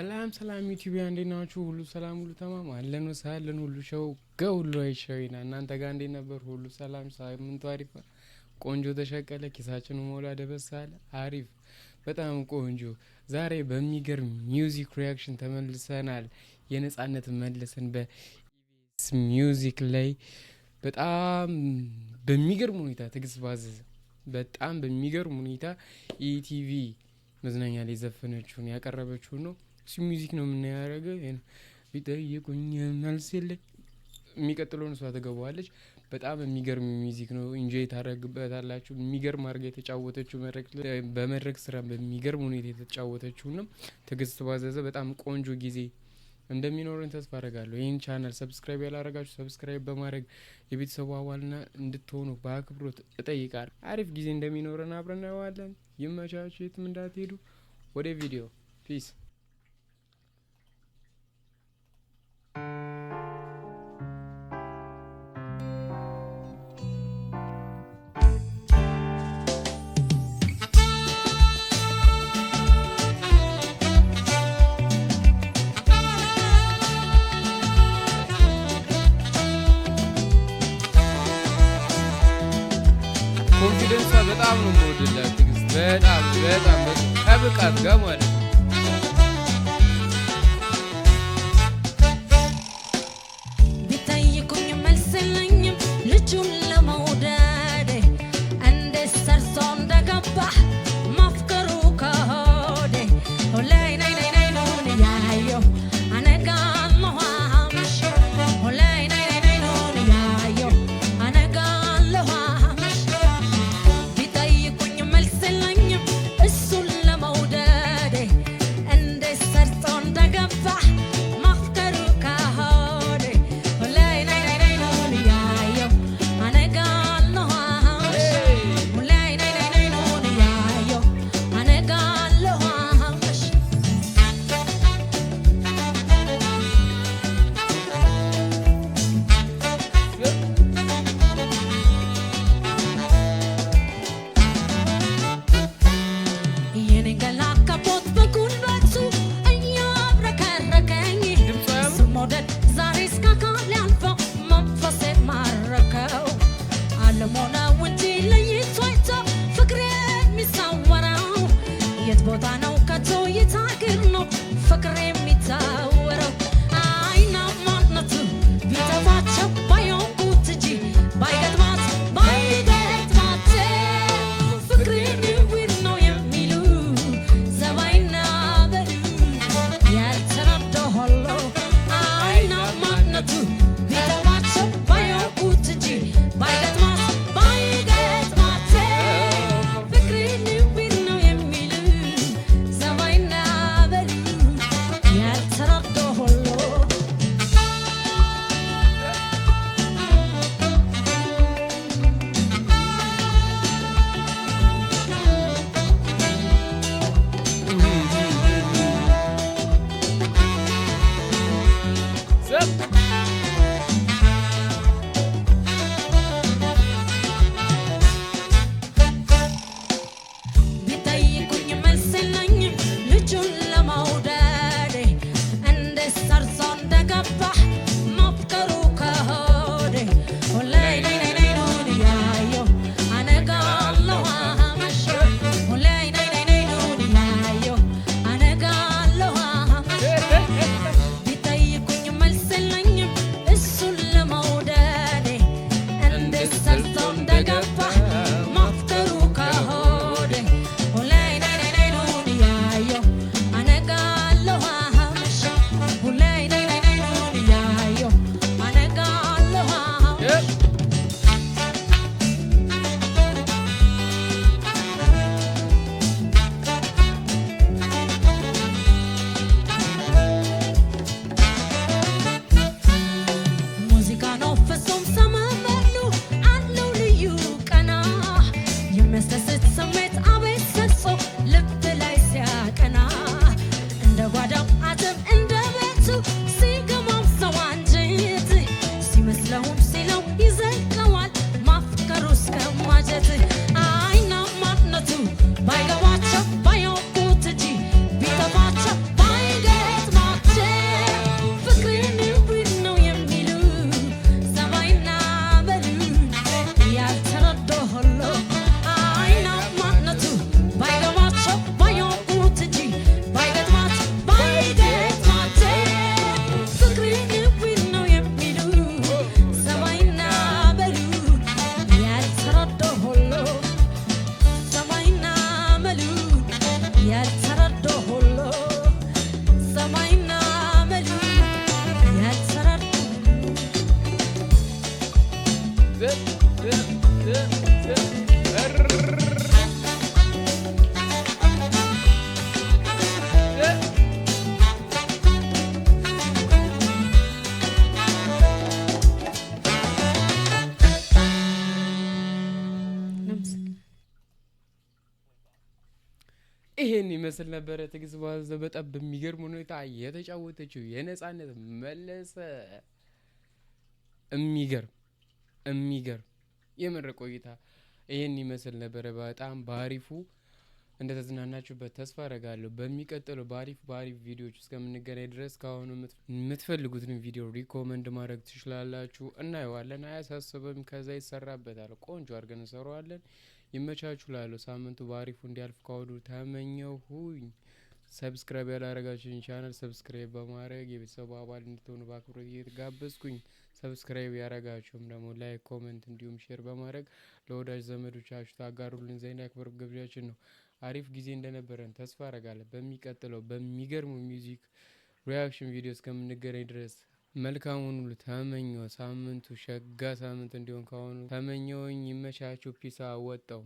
ሰላም ዩቲዩብ እንዴት ናችሁ? ሁሉ ሰላም ሁሉ ተማም አለን ወሳለን ሁሉ ሸው ገውሎ አይሸውና እናንተ ጋር እንዴት ነበር? ሁሉ ሰላም ሳምንቱ አሪፍ ቆንጆ ተሸቀለ ኪሳችን ሞላ ደበሳለ አሪፍ በጣም ቆንጆ። ዛሬ በሚገርም ሚውዚክ ሪአክሽን ተመልሰናል። የነጻነት መለሰን በኢቢኤስ ሚውዚክ ላይ በጣም በሚገርም ሁኔታ ትግስት ባዘዘ በጣም በሚገርም ሁኔታ ኢቲቪ መዝናኛ ላይ ዘፈነችውን ያቀረበችው ነው። እሱ ሚውዚክ ነው ምን ያደረገው ቢጠይቁኝ መልስ የለ የሚቀጥለውን እሷ ተገባዋለች። በጣም የሚገርም ሚውዚክ ነው። ኢንጆይ ታደርጉበታላችሁ። የሚገርም አድርጋ የተጫወተችው በመድረክ ስራ በሚገርም ሁኔታ የተጫወተችው ነው። ትግስት ባዘዘ በጣም ቆንጆ ጊዜ እንደሚኖረን ተስፋ አደርጋለሁ። ይህን ቻናል ሰብስክራይብ ያላደረጋችሁ ሰብስክራይብ በማድረግ የቤተሰቡ አባልና እንድትሆኑ በአክብሮት እጠይቃለሁ። አሪፍ ጊዜ እንደሚኖረን አብረን እናየዋለን። ይመቻችሁ፣ የትም እንዳትሄዱ። ወደ ቪዲዮ ፒስ። ኮንፊደንሷ በጣም ነው የምወድላት ትግስት በጣም ከብቃት ጋር ማለት ነው። ቢጠይቁኝ መልስ የለኝም ልጁን ለመውደድ እንዴት ሰርጾ እንደገባ ማፍቀሩ ከሆዴ ሁላይ ናይ ናይ ናይ ኑን ያየው አነጋለሁ አምሽ ሁላይ ናይ ናይ ናይ ኑን ያየው አነጋለሁ አምሽ ቢጠይቁኝ መልስ የለኝም እሱን ለመውደድ እንዴት ሰርጾ እንደገባ ማፍቀሩ ከሆዴ ሁላይ ናይ ናይ ናይ ኑን ያየው አነጋለሁ አምሽ ሁላይ ናይ ናይ ናይ ኑን ያየው አነጋለሁ አምሽ የኔ ገላ ከቦት በጉልበቱ እያብረከረከኝ እሱ መውደድ ዛሬ እስከ አካል ያልፈው መንፈሴን ማረከው ዓለም ሆነው እንጂ ለይቶ አይቶ ፍቅሬ የሚሰወረው የት ቦታ ነው ከቶ የት አገር ነው ፍቅሬ የሚታወረው አይናማነቱ ቢጠፋቸው ባየንኩት እንጂ ባይገጥማት ፍቅሬን ዊር ነው የሚሉ ዘባይና በሉ ያልተረዳ ሁሉ አይናማነቱ ቢጠፋቸው ባየንኩት እንጂ ባይገጥማት ፍቅሬን ዊር ነው የሚሉ ዘባይና በሉ ያልተረዳ ሁሉ ቢጠይቁኝ መልስ የለኝም ልጁን ለመውደድ እንዴት ሰርጾ እንደገባ ማፍቀሩ ከሆዴ ሁላይ ናይ ናይ ናይ ኑን ያየው አነጋለሁ አምሽ ሁላይ ናይ ናይ ናይ ኑን ያየው አነጋለሁ አምሽ ቢጠይቁኝ መልስ የለኝም ይመስል ነበረ። ትግስት ባዘ በጣም በሚገርም ሁኔታ የተጫወተችው የነጻነት መለሰ የሚገርም የምር ቆይታ ይህን ይመስል ነበረ። በጣም በአሪፉ እንደተዝናናችሁበት ተስፋ አረጋለሁ። በሚቀጥለው በአሪፍ ቪዲዮዎች እስከምንገናኝ ድረስ ከአሁኑ የምትፈልጉትን ቪዲዮ ሪኮመንድ ማድረግ ትችላላችሁ። እናየዋለን፣ አያሳስብም። ከዛ ይሰራበታል፣ ቆንጆ አድርገን እንሰራዋለን። ይመቻችሁ ላለሁ ሳምንቱ በአሪፉ እንዲያልፍ ከወዱ ተመኘሁኝ። ሰብስክራይብ ያላረጋችሁኝ ቻናል ሰብስክራይብ በማድረግ የቤተሰቡ አባል እንድትሆኑ በአክብሮት እየተጋበዝኩኝ፣ ሰብስክራይብ ያረጋችሁም ደግሞ ላይክ፣ ኮሜንት እንዲሁም ሼር በማድረግ ለወዳጅ ዘመዶቻችሁ ታጋሩልን ዘንድ ያክብር ግብዣችን ነው። አሪፍ ጊዜ እንደነበረን ተስፋ አረጋለሁ። በሚቀጥለው በሚገርሙ ሚውዚክ ሪያክሽን ቪዲዮ እስከምንገናኝ ድረስ መልካሙን ሁሉ ተመኘው። ሳምንቱ ሸጋ ሳምንት እንዲሆን ከሆኑ ተመኘውኝ። ይመቻችሁ። ፒሳ ወጣው